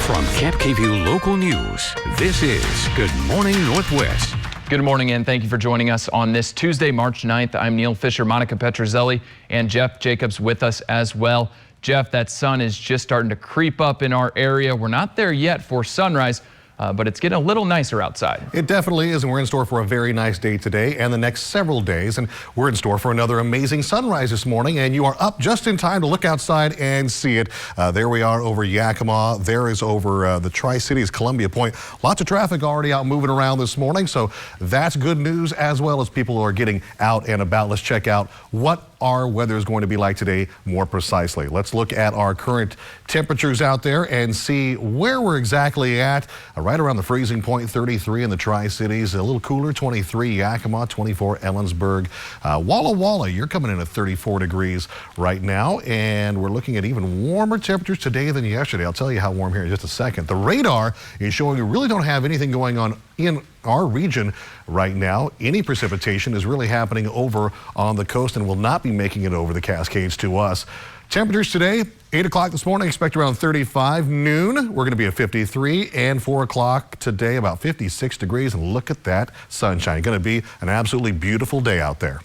From Camp KVU Local News, this is Good Morning Northwest. Good morning and thank you for joining us on this Tuesday, March 9th. I'm Neil Fischer, Monica Petruzzelli, and Jeff Jacobs with us as well. Jeff, that sun is just starting to creep up in our area. We're not there yet for sunrise, but it's getting a little nicer outside. It definitely is, and we're in store for a very nice day today and the next several days. And we're in store for another amazing sunrise this morning, and you are up just in time to look outside and see it. There we are over Yakima. There is over the Tri-Cities, Columbia Point. Lots of traffic already out moving around this morning, so that's good news as well as people are getting out and about. Let's check out what our weather is going to be like today more precisely. Let's look at our current temperatures out there and see where we're exactly at. Right around the freezing point, 33 in the Tri-Cities, a little cooler, 23 Yakima, 24 Ellensburg. Walla Walla, you're coming in at 34 degrees right now, and we're looking at even warmer temperatures today than yesterday. I'll tell you how warm here in just a second. The radar is showing we really don't have anything going on in our region right now. Any precipitation is really happening over on the coast and will not be making it over the Cascades to us. Temperatures today, 8 o'clock this morning, expect around 35. Noon, we're going to be at 53, and 4 o'clock today, about 56 degrees. And look at that sunshine. Going to be an absolutely beautiful day out there.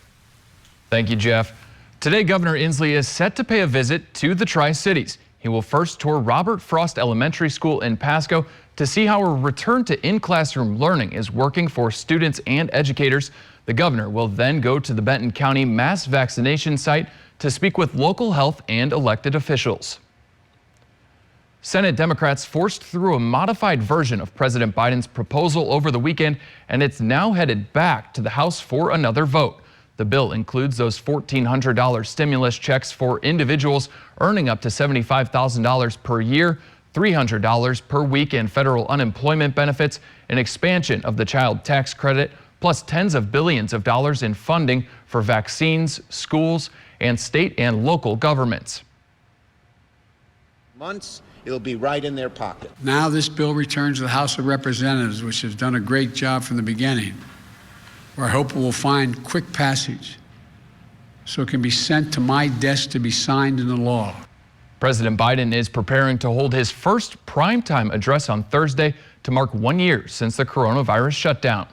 Thank you, Jeff. Today, Governor Inslee is set to pay a visit to the Tri-Cities. He will first tour Robert Frost Elementary School in Pasco to see how a return to in-classroom learning is working for students and educators. The governor will then go to the Benton County mass vaccination site to speak with local health and elected officials. Senate Democrats forced through a modified version of President Biden's proposal over the weekend, and it's now headed back to the House for another vote. The bill includes those $1,400 stimulus checks for individuals earning up to $75,000 per year, $300 per week in federal unemployment benefits, an expansion of the child tax credit, plus tens of billions of dollars in funding for vaccines, schools, and state and local governments. Months, it'll be right in their pocket. Now this bill returns to the House of Representatives, which has done a great job from the beginning, where I hope it will find quick passage so it can be sent to my desk to be signed into law. President Biden is preparing to hold his first primetime address on Thursday to mark 1 year since the coronavirus shutdown.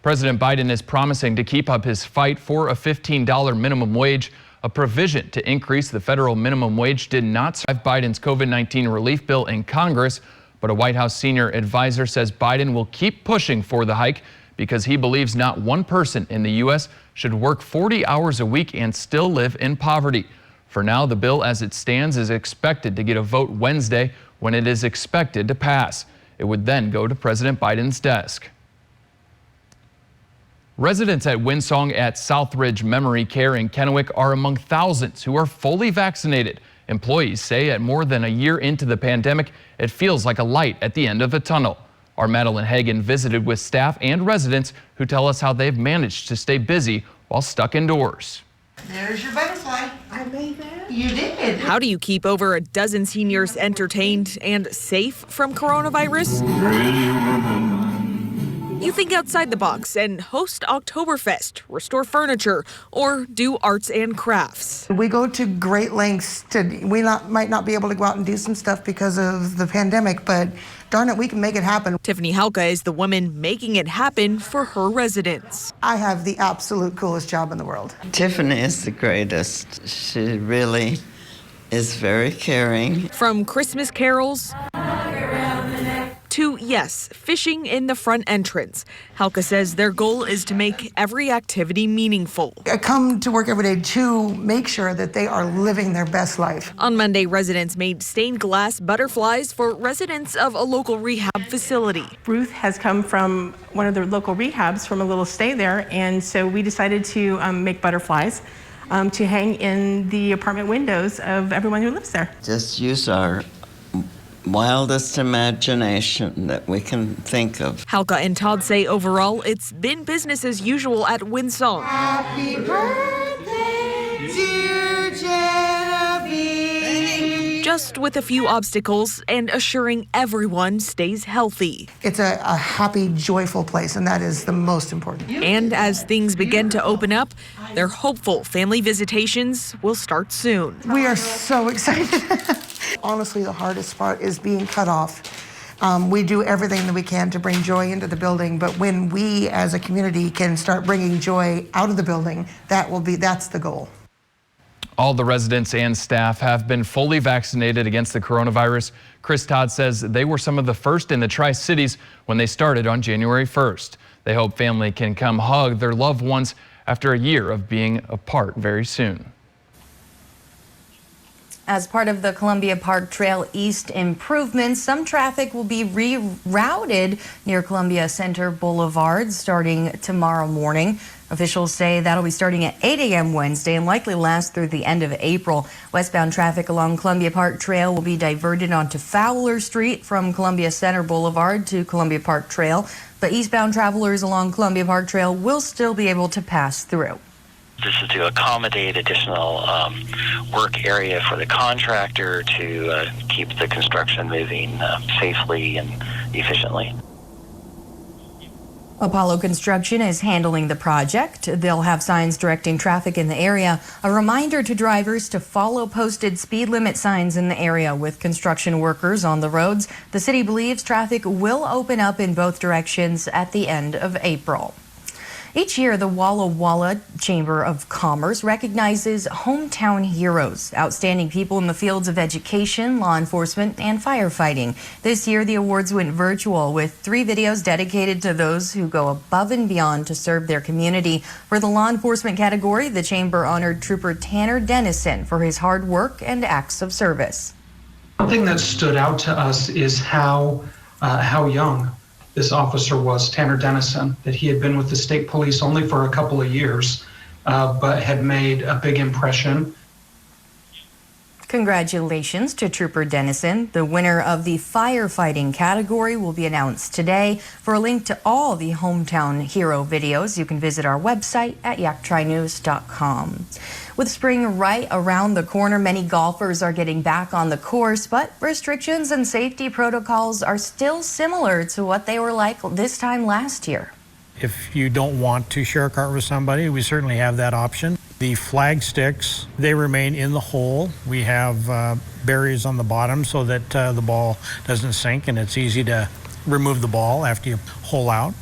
President Biden is promising to keep up his fight for a $15 minimum wage. A provision to increase the federal minimum wage did not survive Biden's COVID-19 relief bill in Congress, but a White House senior advisor says Biden will keep pushing for the hike because he believes not one person in the U.S. should work 40 hours a week and still live in poverty. For now, the bill as it stands is expected to get a vote Wednesday when it is expected to pass. It would then go to President Biden's desk. Residents at Winsong at Southridge Memory Care in Kennewick are among thousands who are fully vaccinated. Employees say at more than a year into the pandemic, it feels like a light at the end of a tunnel. Our Madeline Hagan visited with staff and residents who tell us how they've managed to stay busy while stuck indoors. There's your butterfly. I made that. You did. How do you keep over a dozen seniors entertained and safe from coronavirus? You think outside the box and host Oktoberfest, restore furniture, or do arts and crafts. We go to great lengths might not be able to go out and do some stuff because of the pandemic, but darn it, we can make it happen. Tiffany Halka is the woman making it happen for her residents. I have the absolute coolest job in the world. Tiffany is the greatest. She really is very caring. From Christmas carols to, yes, fishing in the front entrance. Halka says their goal is to make every activity meaningful. I come to work every day to make sure that they are living their best life. On Monday, residents made stained glass butterflies for residents of a local rehab facility. Ruth has come from one of the local rehabs from a little stay there, and so we decided to make butterflies to hang in the apartment windows of everyone who lives there. Just use our wildest imagination that we can think of. Halka and Todd say overall it's been business as usual at Winsong. Happy birthday, dear Genevieve. Just with a few obstacles and assuring everyone stays healthy. It's a happy, joyful place, and that is the most important. And as things begin to open up, they're hopeful family visitations will start soon. We are so excited. Honestly, the hardest part is being cut off. We do everything that we can to bring joy into the building, but when we as a community can start bringing joy out of the building, that's the goal. All the residents and staff have been fully vaccinated against the coronavirus. Chris Todd says they were some of the first in the Tri-Cities when they started on January 1st. They hope family can come hug their loved ones after a year of being apart very soon. As part of the Columbia Park Trail East improvements, some traffic will be rerouted near Columbia Center Boulevard starting tomorrow morning. Officials say that'll be starting at 8 a.m. Wednesday and likely last through the end of April. Westbound traffic along Columbia Park Trail will be diverted onto Fowler Street from Columbia Center Boulevard to Columbia Park Trail. But eastbound travelers along Columbia Park Trail will still be able to pass through. This is to accommodate additional work area for the contractor to keep the construction moving safely and efficiently. Apollo Construction is handling the project. They'll have signs directing traffic in the area, a reminder to drivers to follow posted speed limit signs in the area. With construction workers on the roads, the city believes traffic will open up in both directions at the end of April. Each year, the Walla Walla Chamber of Commerce recognizes hometown heroes, outstanding people in the fields of education, law enforcement, and firefighting. This year, the awards went virtual with 3 videos dedicated to those who go above and beyond to serve their community. For the law enforcement category, the Chamber honored Trooper Tanner Dennison for his hard work and acts of service. One thing that stood out to us is how young this officer was, Tanner Dennison, that he had been with the state police only for a couple of years, but had made a big impression. Congratulations to Trooper Dennison. The winner of the firefighting category will be announced today. For a link to all the hometown hero videos, you can visit our website at yaktrinews.com. With spring right around the corner, many golfers are getting back on the course, but restrictions and safety protocols are still similar to what they were like this time last year. If you don't want to share a cart with somebody, we certainly have that option. The flag sticks, they remain in the hole. We have barriers on the bottom so that the ball doesn't sink, and it's easy to remove the ball after you hole out.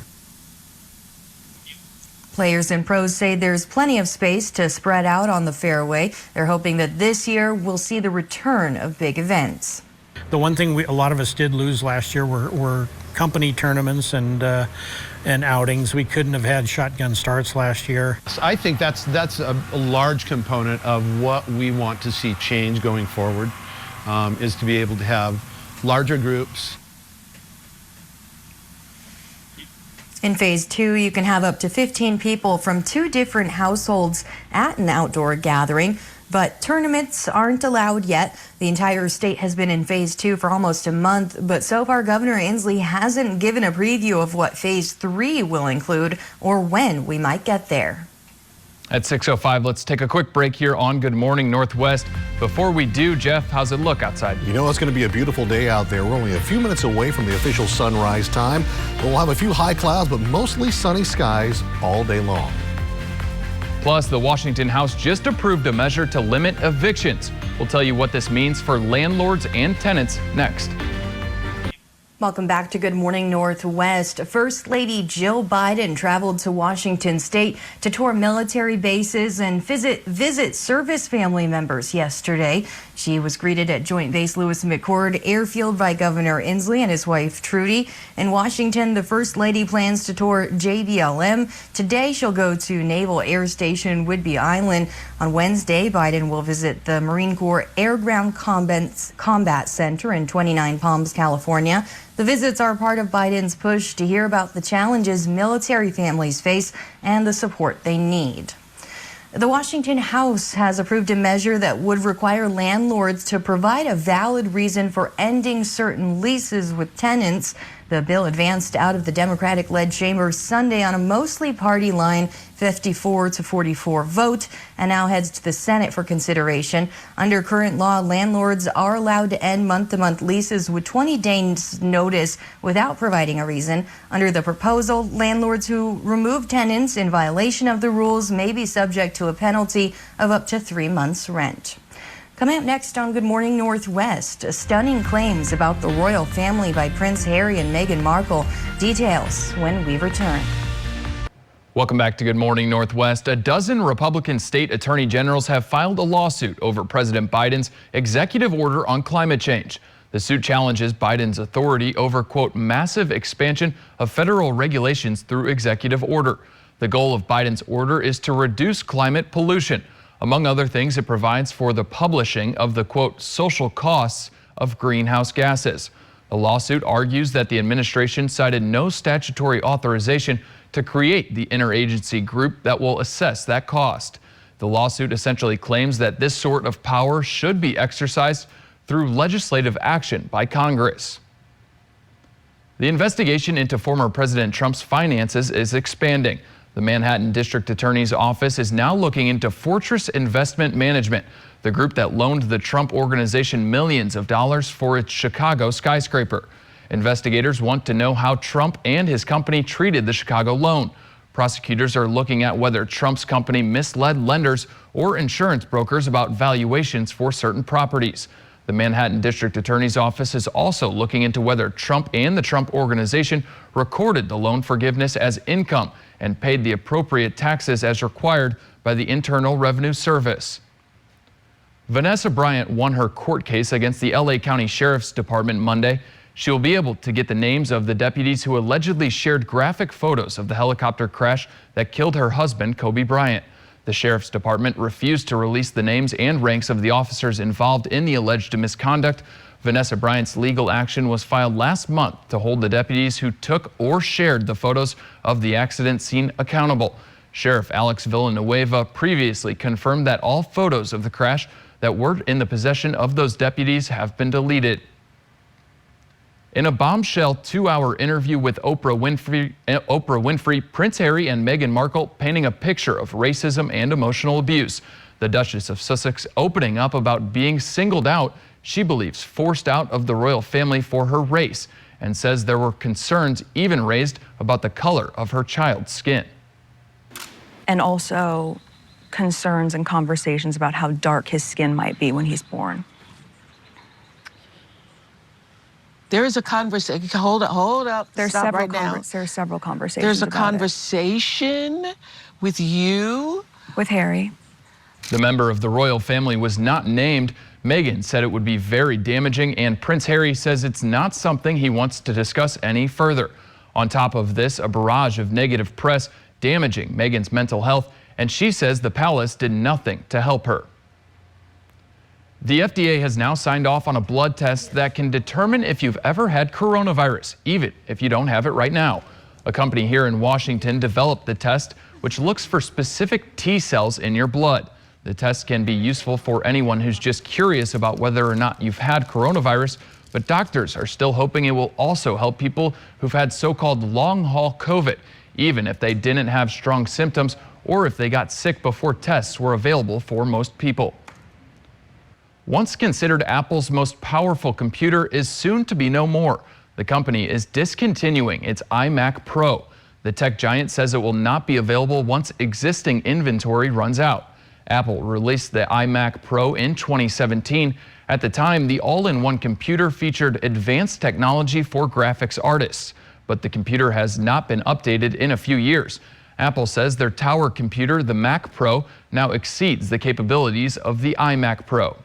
Players and pros say there's plenty of space to spread out on the fairway. They're hoping that this year we'll see the return of big events. The one thing a lot of us did lose last year were company tournaments and outings. We couldn't have had shotgun starts last year. I think that's a large component of what we want to see change going forward, is to be able to have larger groups. In phase 2, you can have up to 15 people from 2 different households at an outdoor gathering, but tournaments aren't allowed yet. The entire state has been in phase 2 for almost a month, but so far Governor Inslee hasn't given a preview of what phase 3 will include or when we might get there. At 6:05, let's take a quick break here on Good Morning Northwest. Before we do, Jeff, how's it look outside? You know, it's going to be a beautiful day out there. We're only a few minutes away from the official sunrise time. We'll have a few high clouds, but mostly sunny skies all day long. Plus, the Washington House just approved a measure to limit evictions. We'll tell you what this means for landlords and tenants next. Welcome back to Good Morning Northwest. First Lady Jill Biden traveled to Washington State to tour military bases and visit service family members yesterday. She was greeted at Joint Base Lewis McChord Airfield by Governor Inslee and his wife Trudy. In Washington, the First Lady plans to tour JBLM. Today, she'll go to Naval Air Station Whidbey Island. On Wednesday, Biden will visit the Marine Corps Air Ground Combat Center in 29 Palms, California. The visits are part of Biden's push to hear about the challenges military families face and the support they need. The Washington House has approved a measure that would require landlords to provide a valid reason for ending certain leases with tenants. The bill advanced out of the Democratic-led chamber Sunday on a mostly party line 54-44 vote and now heads to the Senate for consideration. Under current law, landlords are allowed to end month-to-month leases with 20 days notice without providing a reason. Under the proposal, landlords who remove tenants in violation of the rules may be subject to a penalty of up to 3 months' rent. Coming up next on Good Morning Northwest, stunning claims about the royal family by Prince Harry and Meghan Markle. Details when we return. Welcome back to Good Morning Northwest. A dozen Republican state attorney generals have filed a lawsuit over President Biden's executive order on climate change. The suit challenges Biden's authority over, quote, massive expansion of federal regulations through executive order. The goal of Biden's order is to reduce climate pollution. Among other things, it provides for the publishing of the, quote, social costs of greenhouse gases. The lawsuit argues that the administration cited no statutory authorization to create the interagency group that will assess that cost. The lawsuit essentially claims that this sort of power should be exercised through legislative action by Congress. The investigation into former President Trump's finances is expanding. The Manhattan District Attorney's Office is now looking into Fortress Investment Management, the group that loaned the Trump Organization millions of dollars for its Chicago skyscraper. Investigators want to know how Trump and his company treated the Chicago loan. Prosecutors are looking at whether Trump's company misled lenders or insurance brokers about valuations for certain properties. The Manhattan District Attorney's Office is also looking into whether Trump and the Trump Organization recorded the loan forgiveness as income and paid the appropriate taxes as required by the Internal Revenue Service. Vanessa Bryant won her court case against the LA County Sheriff's Department Monday. She will be able to get the names of the deputies who allegedly shared graphic photos of the helicopter crash that killed her husband, Kobe Bryant. The Sheriff's Department refused to release the names and ranks of the officers involved in the alleged misconduct. Vanessa Bryant's legal action was filed last month to hold the deputies who took or shared the photos of the accident scene accountable. Sheriff Alex Villanueva previously confirmed that all photos of the crash that were in the possession of those deputies have been deleted. In a bombshell 2-hour interview with Oprah Winfrey, Prince Harry and Meghan Markle painting a picture of racism and emotional abuse. The Duchess of Sussex opening up about being singled out, she believes forced out of the royal family for her race, and says there were concerns even raised about the color of her child's skin. And also concerns and conversations about how dark his skin might be when he's born. There is a conversation. Hold up. There are Stop several right now. There are several conversations. There's a about conversation with you, with Harry. The member of the royal family was not named. Meghan said it would be very damaging, and Prince Harry says it's not something he wants to discuss any further. On top of this, a barrage of negative press damaging Meghan's mental health, and she says the palace did nothing to help her. The FDA has now signed off on a blood test that can determine if you've ever had coronavirus, even if you don't have it right now. A company here in Washington developed the test, which looks for specific T cells in your blood. The test can be useful for anyone who's just curious about whether or not you've had coronavirus, but doctors are still hoping it will also help people who've had so-called long-haul COVID, even if they didn't have strong symptoms or if they got sick before tests were available for most people. Once considered Apple's most powerful computer is soon to be no more. The company is discontinuing its iMac Pro. The tech giant says it will not be available once existing inventory runs out. Apple released the iMac Pro in 2017. At the time, the all-in-one computer featured advanced technology for graphics artists, but the computer has not been updated in a few years. Apple says their tower computer, the Mac Pro, now exceeds the capabilities of the iMac Pro.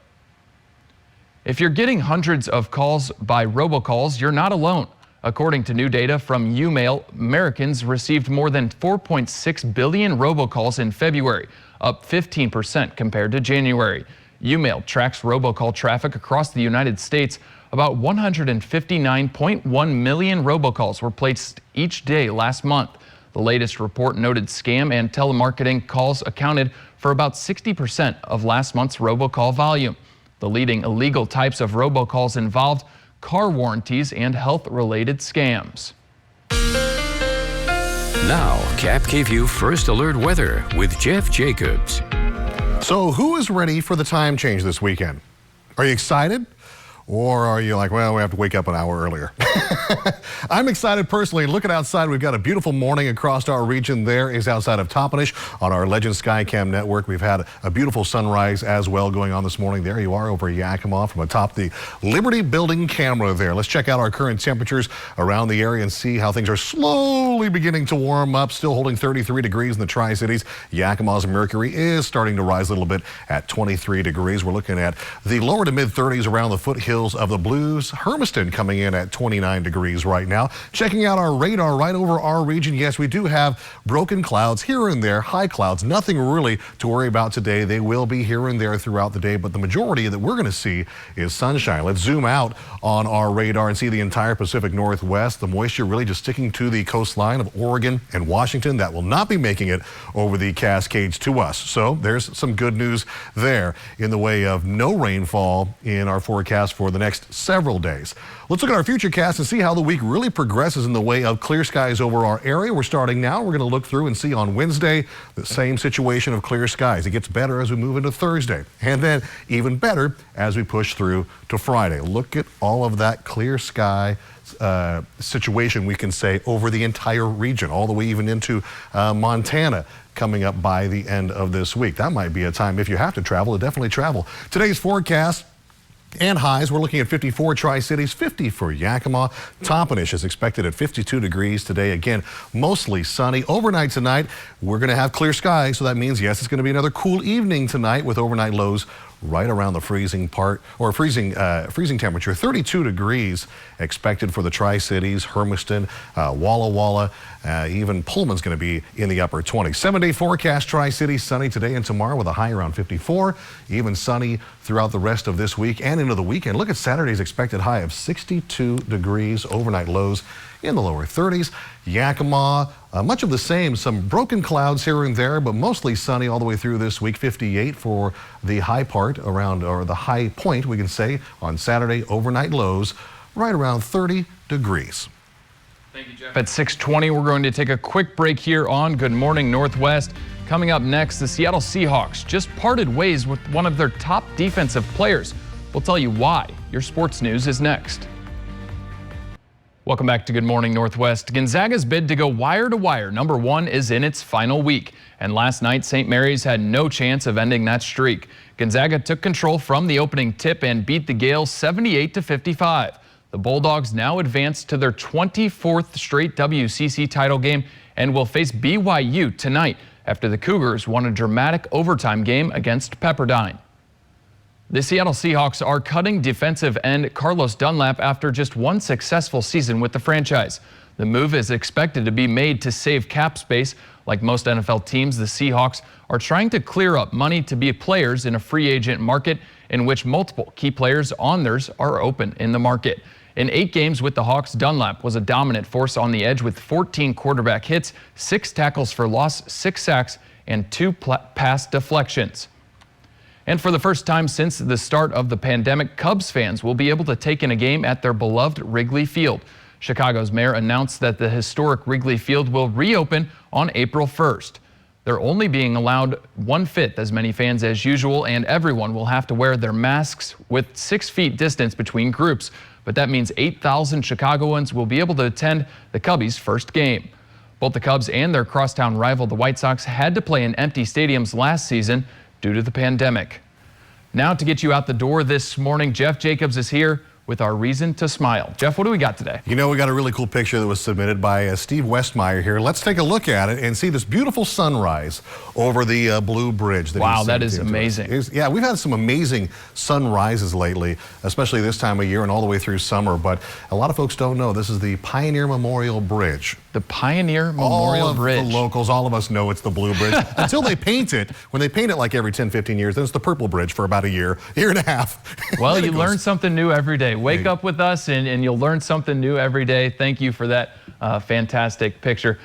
If you're getting hundreds of calls by robocalls, you're not alone. According to new data from UMail, Americans received more than 4.6 billion robocalls in February, up 15% compared to January. UMail tracks robocall traffic across the United States. About 159.1 million robocalls were placed each day last month. The latest report noted scam and telemarketing calls accounted for about 60% of last month's robocall volume. The leading illegal types of robocalls involved car warranties and health-related scams. Now, Cap gave you First Alert Weather with Jeff Jacobs. So who is ready for the time change this weekend? Are you excited? Or are you like, well, we have to wake up an hour earlier? I'm excited personally. Looking outside, we've got a beautiful morning across our region. There is outside of Toppenish on our Legend Skycam network. We've had a beautiful sunrise as well going on this morning. There you are over Yakima from atop the Liberty Building camera there. Let's check out our current temperatures around the area and see how things are slowly beginning to warm up. Still holding 33 degrees in the Tri-Cities. Yakima's mercury is starting to rise a little bit at 23 degrees. We're looking at the lower to mid 30s around the foothills of the Blues. Hermiston coming in at 29 degrees right now. Checking out our radar right over our region. Yes, we do have broken clouds here and there, high clouds. Nothing really to worry about today. They will be here and there throughout the day, but the majority that we're going to see is sunshine. Let's zoom out on our radar and see the entire Pacific Northwest. The moisture really just sticking to the coastline of Oregon and Washington. That will not be making it over the Cascades to us. So there's some good news there in the way of no rainfall in our forecast for the next several days. Let's look at our Futurecast and see how the week really progresses in the way of clear skies over our area. We're starting now. We're going to look through and see on Wednesday the same situation of clear skies. It gets better as we move into Thursday, and then even better as we push through to Friday. Look at all of that clear sky situation, we can say, over the entire region, all the way even into Montana coming up by the end of this week. That might be a time, if you have to travel, to definitely travel. Today's forecast and highs, we're looking at 54 Tri-Cities, 50 for Yakima. Toppenish is expected at 52 degrees today. Again, mostly sunny. Overnight tonight, we're going to have clear skies, so that means, yes, it's going to be another cool evening tonight with overnight lows right around the freezing temperature. 32 degrees expected for the Tri-Cities, Hermiston, Walla Walla, even Pullman's going to be in the upper 20s. 7-day forecast, Tri-Cities, sunny today and tomorrow with a high around 54. Even sunny throughout the rest of this week and into the weekend. Look at Saturday's expected high of 62 degrees, overnight lows in the lower 30s. Yakima, much of the same, some broken clouds here and there, but mostly sunny all the way through this week. 58 for the high part around, or the high point, we can say, on Saturday. Overnight lows right around 30 degrees. Thank you, Jeff. At 6:20, we're going to take a quick break here on Good Morning Northwest. Coming up next, the Seattle Seahawks just parted ways with one of their top defensive players. We'll tell you why. Your sports news is next. Welcome back to Good Morning Northwest. Gonzaga's bid to go wire to wire #1 is in its final week, and last night St. Mary's had no chance of ending that streak. Gonzaga took control from the opening tip and beat the Gales 78-55. The Bulldogs now advance to their 24th straight WCC title game and will face BYU tonight after the Cougars won a dramatic overtime game against Pepperdine. The Seattle Seahawks are cutting defensive end Carlos Dunlap after just one successful season with the franchise. The move is expected to be made to save cap space. Like most NFL teams, the Seahawks are trying to clear up money to be players in a free agent market in which multiple key players on theirs are open in the market. In 8 games with the Hawks, Dunlap was a dominant force on the edge with 14 quarterback hits, 6 tackles for loss, 6 sacks, and 2 pass deflections. And for the first time since the start of the pandemic, Cubs fans will be able to take in a game at their beloved Wrigley Field. Chicago's mayor announced that the historic Wrigley Field will reopen on April 1st. They're only being allowed 1/5 as many fans as usual, and everyone will have to wear their masks with 6 feet distance between groups. But that means 8,000 Chicagoans will be able to attend the Cubbies' first game. Both the Cubs and their crosstown rival, the White Sox, had to play in empty stadiums last season due to the pandemic. Now to get you out the door this morning, Jeff Jacobs is here with our reason to smile. Jeff, what do we got today? You know, we got a really cool picture that was submitted by Steve Westmeyer here. Let's take a look at it and see this beautiful sunrise over the Blue Bridge. Wow, that is amazing. Yeah, we've had some amazing sunrises lately, especially this time of year and all the way through summer. But a lot of folks don't know this is the Pioneer Memorial Bridge. The Pioneer Memorial Bridge. All of the locals, all of us know it's the Blue Bridge until they paint it. When they paint it like every 10, 15 years, then it's the Purple Bridge for about a year and a half. Well, you learn something new every day. Wake up with us and you'll learn something new every day. Thank you for that fantastic picture.